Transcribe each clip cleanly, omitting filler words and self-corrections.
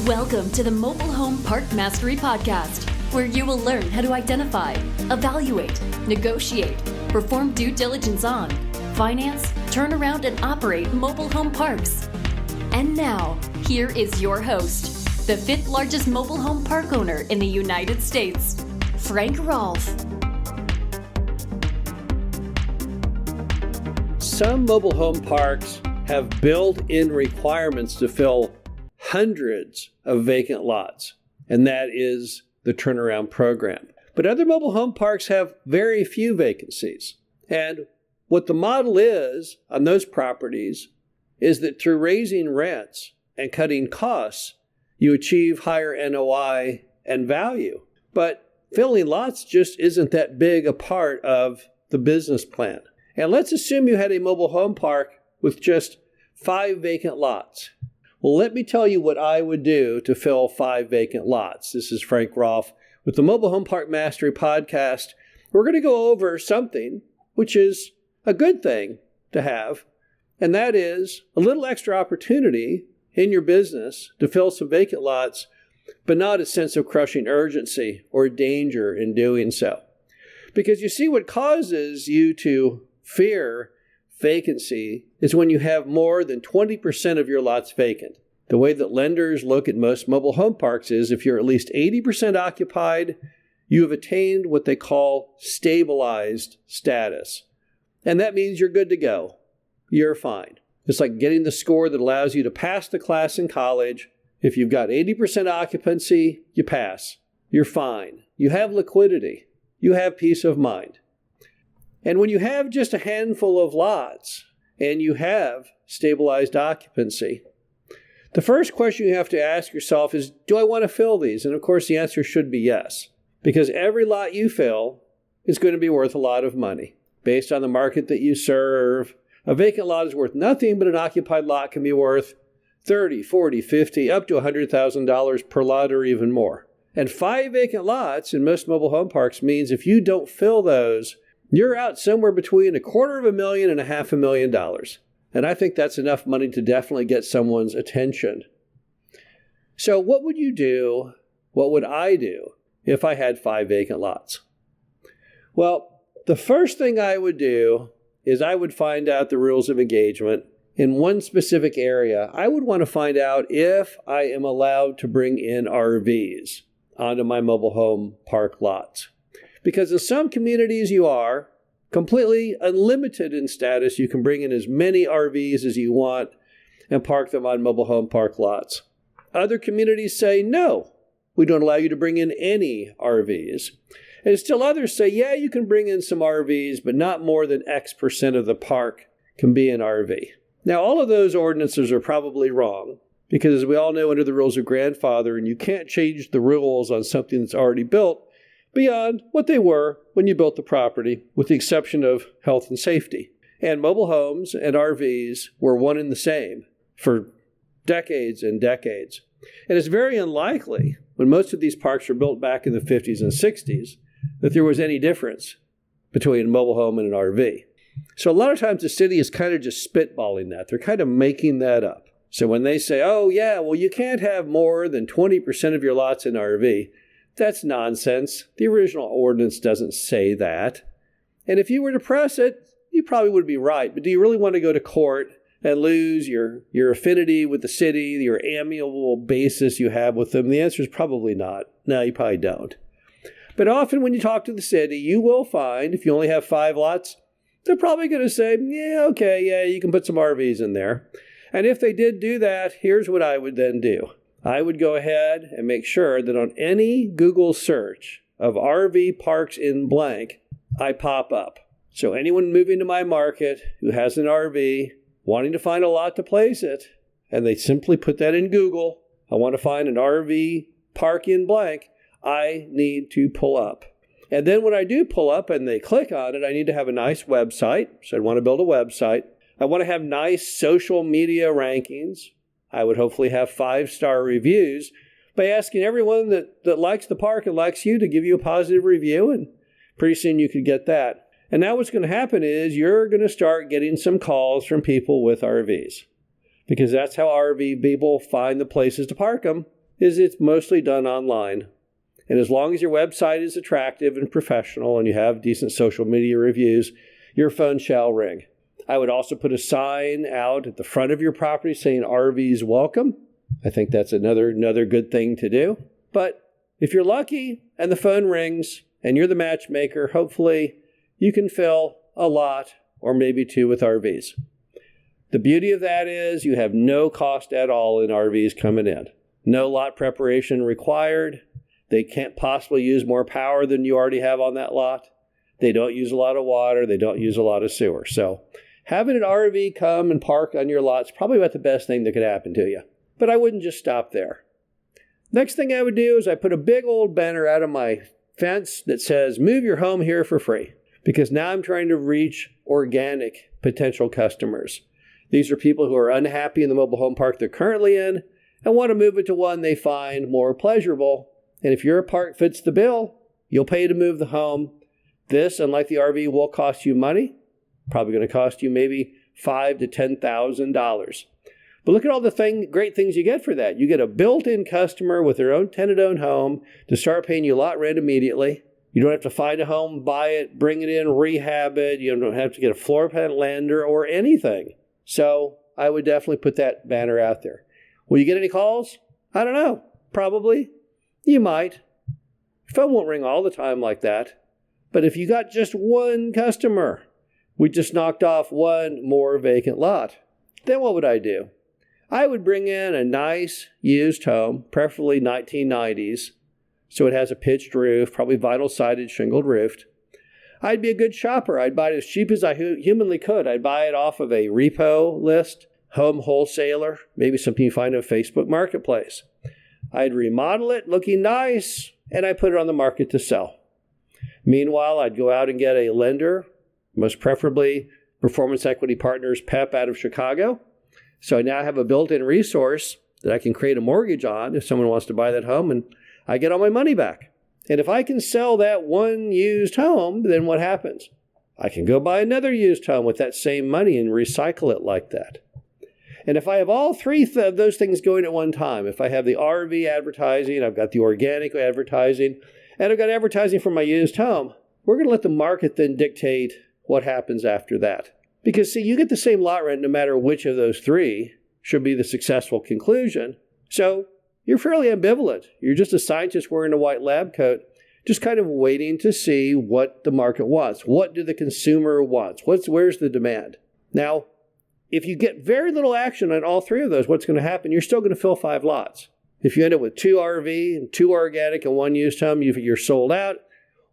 Welcome to the Mobile Home Park Mastery Podcast, where you will learn how to identify, evaluate, negotiate, perform due diligence on, finance, turn around, and operate mobile home parks. And now, here is your host, the fifth largest mobile home park owner in the United States, Frank Rolfe. Some mobile home parks have built-in requirements to fill hundreds of vacant lots, and that is the turnaround program. But other mobile home parks have very few vacancies. And what the model is on those properties is that through raising rents and cutting costs, you achieve higher NOI and value. But filling lots just isn't that big a part of the business plan. And let's assume you had a mobile home park with just 5 vacant lots. Well, let me tell you what I would do to fill 5 vacant lots. This is Frank Rolfe with the Mobile Home Park Mastery Podcast. We're going to go over something which is a good thing to have, and that is a little extra opportunity in your business to fill some vacant lots, but not a sense of crushing urgency or danger in doing so. Because you see, what causes you to fear vacancy is when you have more than 20% of your lots vacant. The way that lenders look at most mobile home parks is if you're at least 80% occupied, you have attained what they call stabilized status. And that means you're good to go. You're fine. It's like getting the score that allows you to pass the class in college. If you've got 80% occupancy, you pass. You're fine. You have liquidity. You have peace of mind. And when you have just a handful of lots and you have stabilized occupancy, the first question you have to ask yourself is, do I want to fill these? And of course, the answer should be yes, because every lot you fill is going to be worth a lot of money. Based on the market that you serve, a vacant lot is worth nothing, but an occupied lot can be worth $30, $40, $50, up to $100,000 per lot or even more. And 5 vacant lots in most mobile home parks means if you don't fill those, you're out somewhere between $250,000 and $500,000. And I think that's enough money to definitely get someone's attention. So what would you do? What would I do if I had 5 vacant lots? Well, the first thing I would do is I would find out the rules of engagement in one specific area. I would want to find out if I am allowed to bring in RVs onto my mobile home park lots. Because in some communities you are completely unlimited in status. You can bring in as many RVs as you want and park them on mobile home park lots. Other communities say, no, we don't allow you to bring in any RVs. And still others say, yeah, you can bring in some RVs, but not more than X% of the park can be an RV. Now, all of those ordinances are probably wrong because, as we all know, under the rules of grandfather, and you can't change the rules on something that's already built beyond what they were when you built the property, with the exception of health and safety. And mobile homes and RVs were one and the same for decades and decades. And it's very unlikely, when most of these parks were built back in the 50s and 60s, that there was any difference between a mobile home and an RV. So a lot of times the city is kind of just spitballing that. They're kind of making that up. So when they say, oh yeah, well you can't have more than 20% of your lots in RV, that's nonsense. The original ordinance doesn't say that. And if you were to press it, you probably would be right. But do you really want to go to court and lose your affinity with the city, your amiable basis you have with them? The answer is probably not. No, you probably don't. But often when you talk to the city, you will find, if you only have 5 lots, they're probably going to say, yeah, okay, yeah, you can put some RVs in there. And if they did do that, here's what I would then do. I would go ahead and make sure that on any Google search of RV parks in blank, I pop up. So anyone moving to my market who has an RV, wanting to find a lot to place it, and they simply put that in Google, I want to find an RV park in blank, I need to pull up. And then when I do pull up and they click on it, I need to have a nice website. So I'd want to build a website. I want to have nice social media rankings. I would hopefully have 5-star reviews by asking everyone that likes the park and likes you to give you a positive review, and pretty soon you could get that. And now what's going to happen is you're going to start getting some calls from people with RVs, because that's how RV people find the places to park them, is it's mostly done online. And as long as your website is attractive and professional and you have decent social media reviews, your phone shall ring. I would also put a sign out at the front of your property saying RVs welcome. I think that's another good thing to do. But if you're lucky and the phone rings and you're the matchmaker, hopefully you can fill a lot or maybe two with RVs. The beauty of that is you have no cost at all in RVs coming in. No lot preparation required. They can't possibly use more power than you already have on that lot. They don't use a lot of water. They don't use a lot of sewer. So having an RV come and park on your lot is probably about the best thing that could happen to you. But I wouldn't just stop there. Next thing I would do is I put a big old banner out of my fence that says, move your home here for free. Because now I'm trying to reach organic potential customers. These are people who are unhappy in the mobile home park they're currently in and want to move it to one they find more pleasurable. And if your park fits the bill, you'll pay to move the home. This, unlike the RV, will cost you money. Probably going to cost you maybe $5,000 to $10,000. But look at all the great things you get for that. You get a built-in customer with their own tenant-owned home to start paying you lot rent immediately. You don't have to find a home, buy it, bring it in, rehab it. You don't have to get a floor plan lender or anything. So I would definitely put that banner out there. Will you get any calls? I don't know. Probably. You might. Your phone won't ring all the time like that. But if you got just one customer, we just knocked off one more vacant lot, then what would I do? I would bring in a nice used home, preferably 1990s, so it has a pitched roof, probably vinyl-sided, shingled roofed. I'd be a good shopper. I'd buy it as cheap as I humanly could. I'd buy it off of a repo list, home wholesaler, maybe something you find on Facebook Marketplace. I'd remodel it looking nice, and I'd put it on the market to sell. Meanwhile, I'd go out and get a lender, most preferably Performance Equity Partners, PEP, out of Chicago. So I now have a built-in resource that I can create a mortgage on if someone wants to buy that home, and I get all my money back. And if I can sell that one used home, then what happens? I can go buy another used home with that same money and recycle it like that. And if I have all three of those things going at one time, if I have the RV advertising, I've got the organic advertising, and I've got advertising for my used home, we're going to let the market then dictate what happens after that. Because, see, you get the same lot rent no matter which of those three should be the successful conclusion. So you're fairly ambivalent. You're just a scientist wearing a white lab coat, just kind of waiting to see what the market wants. What do the consumer want? Where's the demand? Now, if you get very little action on all three of those, what's going to happen? You're still going to fill 5 lots. If you end up with 2 RV, and 2 organic, and 1 used home, you're sold out.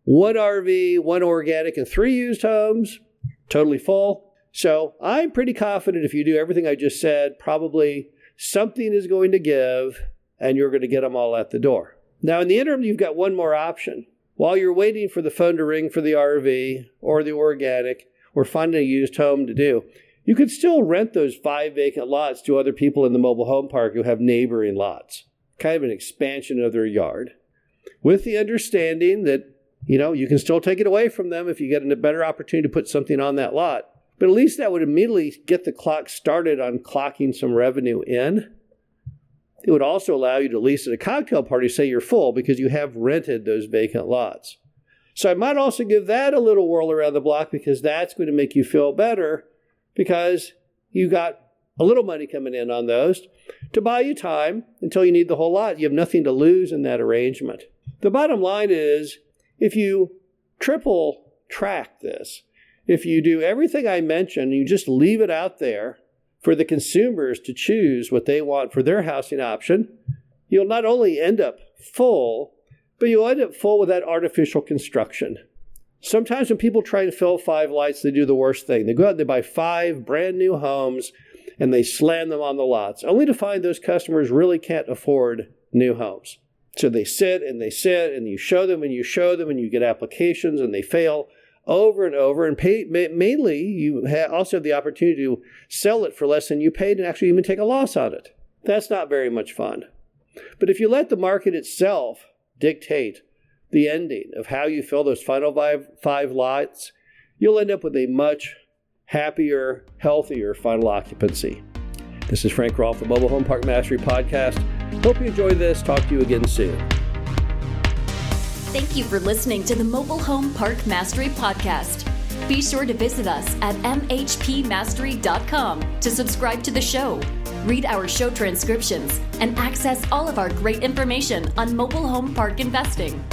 1 RV, 1 organic, and 3 used homes, totally full. So I'm pretty confident if you do everything I just said, probably something is going to give, and you're going to get them all at the door. Now, in the interim, you've got one more option. While you're waiting for the phone to ring for the RV or the organic or finding a used home to do, you could still rent those 5 vacant lots to other people in the mobile home park who have neighboring lots. Kind of an expansion of their yard. With the understanding that, you can still take it away from them if you get a better opportunity to put something on that lot. But at least that would immediately get the clock started on clocking some revenue in. It would also allow you to, at least at a cocktail party, say you're full because you have rented those vacant lots. So I might also give that a little whirl around the block because that's going to make you feel better because you got a little money coming in on those to buy you time until you need the whole lot. You have nothing to lose in that arrangement. The bottom line is, if you triple track this, if you do everything I mentioned, you just leave it out there for the consumers to choose what they want for their housing option, you'll not only end up full, but you'll end up full with that artificial construction. Sometimes when people try to fill 5 lots, they do the worst thing. They go out and they buy 5 brand new homes and they slam them on the lots, only to find those customers really can't afford new homes. So they sit and you show them and you show them and you get applications and they fail over and over. And mainly you also have the opportunity to sell it for less than you paid and actually even take a loss on it. That's not very much fun. But if you let the market itself dictate the ending of how you fill those final 5 lots, you'll end up with a much happier, healthier final occupancy. This is Frank Rolfe, the Mobile Home Park Mastery Podcast. Hope you enjoyed this. Talk to you again soon. Thank you for listening to the Mobile Home Park Mastery Podcast. Be sure to visit us at mhpmastery.com to subscribe to the show, read our show transcriptions, and access all of our great information on mobile home park investing.